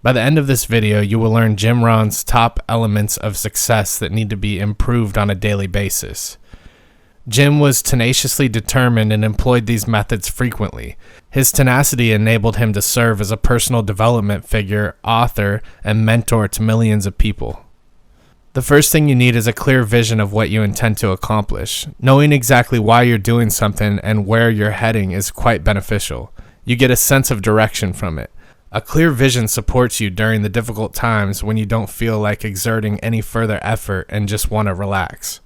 By the end of this video, you will learn Jim Rohn's top elements of success that need to be improved on a daily basis. Jim was tenaciously determined and employed these methods frequently. His tenacity enabled him to serve as a personal development figure, author, and mentor to millions of people. The first thing you need is a clear vision of what you intend to accomplish. Knowing exactly why you're doing something and where you're heading is quite beneficial. You get a sense of direction from it. A clear vision supports you during the difficult times when you don't feel like exerting any further effort and just want to relax.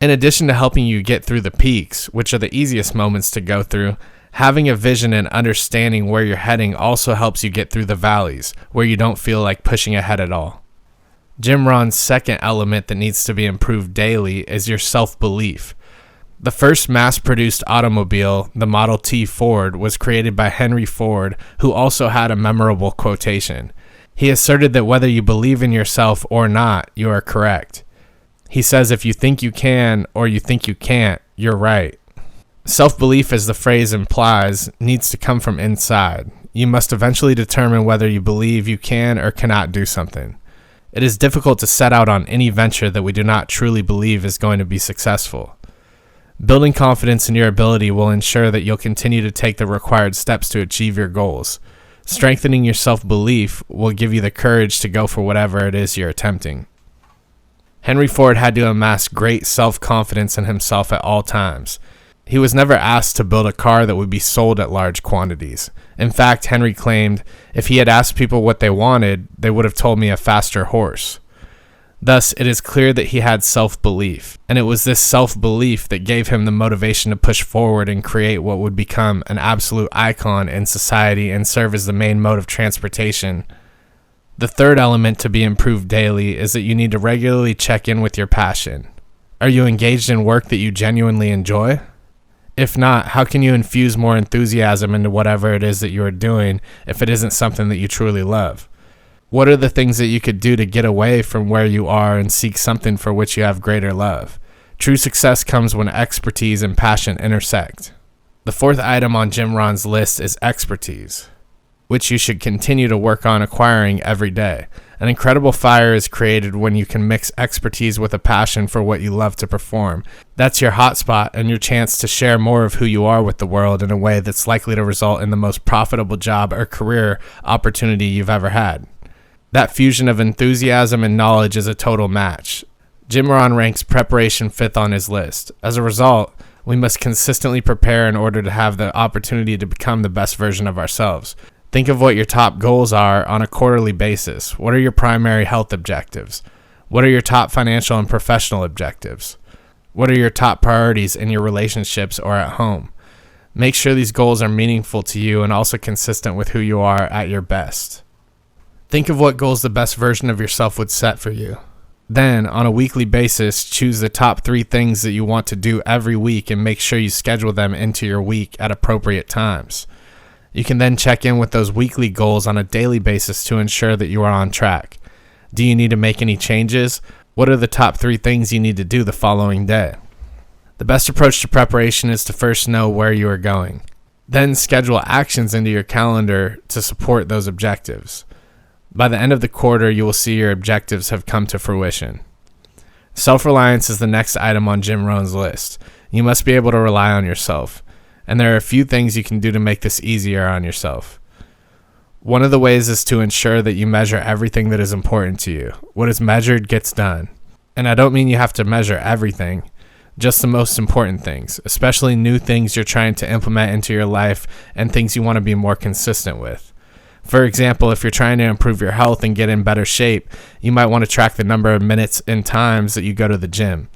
In addition to helping you get through the peaks, which are the easiest moments to go through, having a vision and understanding where you're heading also helps you get through the valleys, where you don't feel like pushing ahead at all. Jim Rohn's second element that needs to be improved daily is your self-belief. The first mass-produced automobile, the Model T Ford, was created by Henry Ford, who also had a memorable quotation. He asserted that whether you believe in yourself or not, you are correct. He says if you think you can or you think you can't, you're right. Self-belief, as the phrase implies, needs to come from inside. You must eventually determine whether you believe you can or cannot do something. It is difficult to set out on any venture that we do not truly believe is going to be successful. Building confidence in your ability will ensure that you'll continue to take the required steps to achieve your goals. Strengthening your self-belief will give you the courage to go for whatever it is you're attempting. Henry Ford had to amass great self-confidence in himself at all times. He was never asked to build a car that would be sold at large quantities. In fact, Henry claimed, if he had asked people what they wanted, they would have told me a faster horse. Thus, it is clear that he had self-belief, and it was this self-belief that gave him the motivation to push forward and create what would become an absolute icon in society and serve as the main mode of transportation. The third element to be improved daily is that you need to regularly check in with your passion. Are you engaged in work that you genuinely enjoy? If not, how can you infuse more enthusiasm into whatever it is that you are doing if it isn't something that you truly love? What are the things that you could do to get away from where you are and seek something for which you have greater love? True success comes when expertise and passion intersect. The fourth item on Jim Rohn's list is expertise, which you should continue to work on acquiring every day. An incredible fire is created when you can mix expertise with a passion for what you love to perform. That's your hotspot and your chance to share more of who you are with the world in a way that's likely to result in the most profitable job or career opportunity you've ever had. That fusion of enthusiasm and knowledge is a total match. Jim Rohn ranks preparation fifth on his list. As a result, we must consistently prepare in order to have the opportunity to become the best version of ourselves. Think of what your top goals are on a quarterly basis. What are your primary health objectives? What are your top financial and professional objectives? What are your top priorities in your relationships or at home? Make sure these goals are meaningful to you and also consistent with who you are at your best. Think of what goals the best version of yourself would set for you. Then, on a weekly basis, choose the top 3 things that you want to do every week and make sure you schedule them into your week at appropriate times. You can then check in with those weekly goals on a daily basis to ensure that you are on track. Do you need to make any changes? What are the top 3 things you need to do the following day? The best approach to preparation is to first know where you are going. Then schedule actions into your calendar to support those objectives. By the end of the quarter, you will see your objectives have come to fruition. Self-reliance is the next item on Jim Rohn's list. You must be able to rely on yourself. And there are a few things you can do to make this easier on yourself. One of the ways is to ensure that you measure everything that is important to you. What is measured gets done. And I don't mean you have to measure everything, just the most important things, especially new things you're trying to implement into your life and things you want to be more consistent with. For example, if you're trying to improve your health and get in better shape, you might want to track the number of minutes and times that you go to the gym.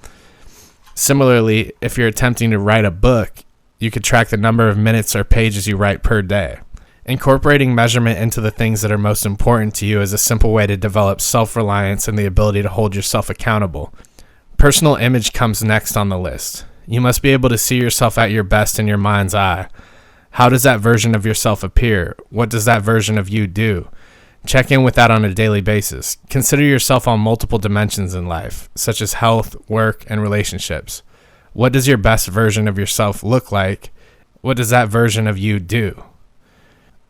Similarly, if you're attempting to write a book, you could track the number of minutes or pages you write per day. Incorporating measurement into the things that are most important to you is a simple way to develop self-reliance and the ability to hold yourself accountable. Personal image comes next on the list. You must be able to see yourself at your best in your mind's eye. How does that version of yourself appear? What does that version of you do? Check in with that on a daily basis. Consider yourself on multiple dimensions in life, such as health, work, and relationships. What does your best version of yourself look like? What does that version of you do?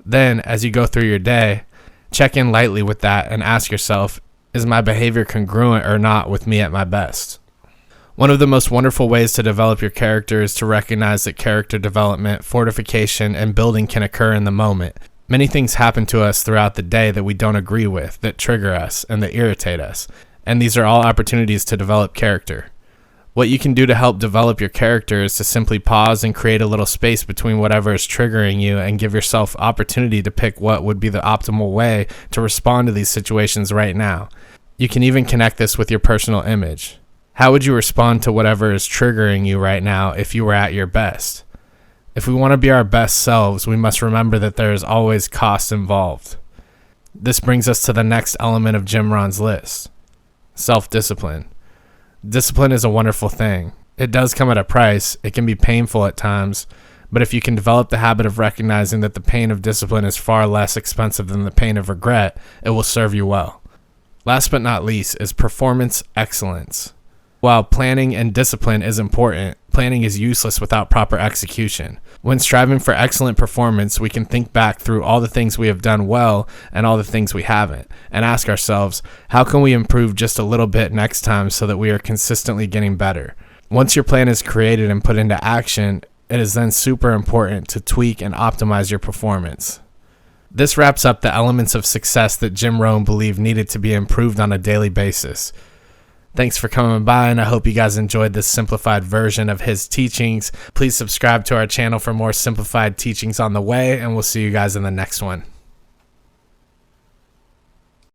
Then, as you go through your day, Check in lightly with that and ask yourself, is my behavior congruent or not with me at my best? One of the most wonderful ways to develop your character is to recognize that character development, fortification, and building can occur in the moment. Many things happen to us throughout the day that we don't agree with, that trigger us, and that irritate us. And these are all opportunities to develop character. What you can do to help develop your character is to simply pause and create a little space between whatever is triggering you and give yourself opportunity to pick what would be the optimal way to respond to these situations right now. You can even connect this with your personal image. How would you respond to whatever is triggering you right now if you were at your best? If we want to be our best selves, we must remember that there is always cost involved. This brings us to the next element of Jim Rohn's list: self-discipline. Discipline is a wonderful thing. It does come at a price. It can be painful at times, but if you can develop the habit of recognizing that the pain of discipline is far less expensive than the pain of regret, it will serve you well. Last but not least is performance excellence. While planning and discipline is important, planning is useless without proper execution. When striving for excellent performance, we can think back through all the things we have done well and all the things we haven't, and ask ourselves, how can we improve just a little bit next time so that we are consistently getting better? Once your plan is created and put into action, it is then super important to tweak and optimize your performance. This wraps up the elements of success that Jim Rohn believed needed to be improved on a daily basis. Thanks for coming by, and I hope you guys enjoyed this simplified version of his teachings. Please subscribe to our channel for more simplified teachings on the way, and we'll see you guys in the next one.